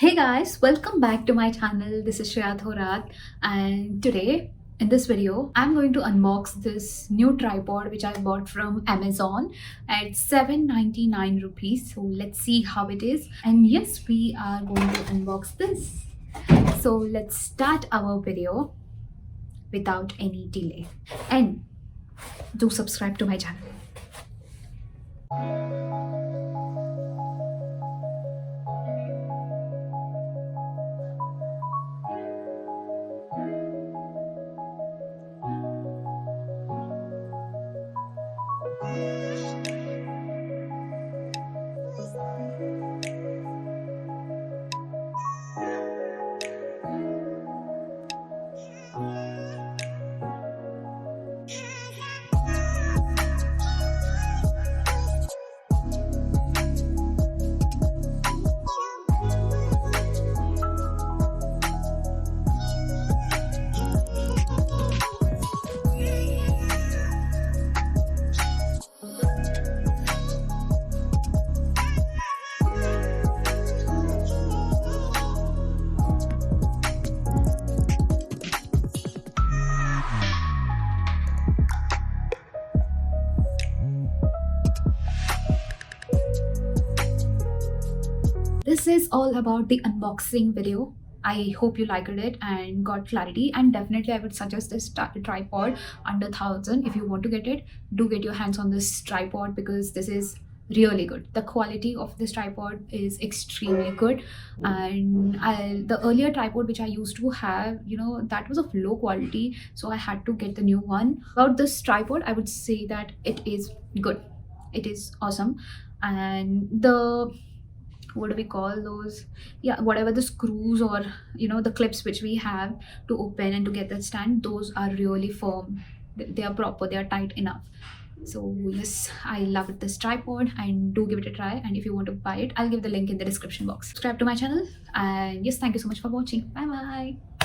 Hey guys, welcome back to my channel. This is Shreya Thorat, and today in this video I'm going to unbox this new tripod which I bought from Amazon at 799 rupees. So let's see how it is. And yes, we are going to unbox this. So let's start our video without any delay. And do subscribe to my channel. This is all about the unboxing video. I hope you liked it and got clarity, and definitely I would suggest this tripod under 1,000. If you want to get it, do get your hands on this tripod because this is really good. The quality of this tripod is extremely good, and the earlier tripod which I used to have, that was of low quality, so I had to get the new one. About this tripod, I would say that it is good. It is awesome, and the what do we call those, yeah, whatever the screws or the clips which we have to open and to get that stand, those are really firm. They are proper, they are tight enough. So yes, I love this tripod, and do give it a try. And if you want to buy it, I'll give the link in the description box. Subscribe to my channel, and yes, thank you so much for watching. Bye bye.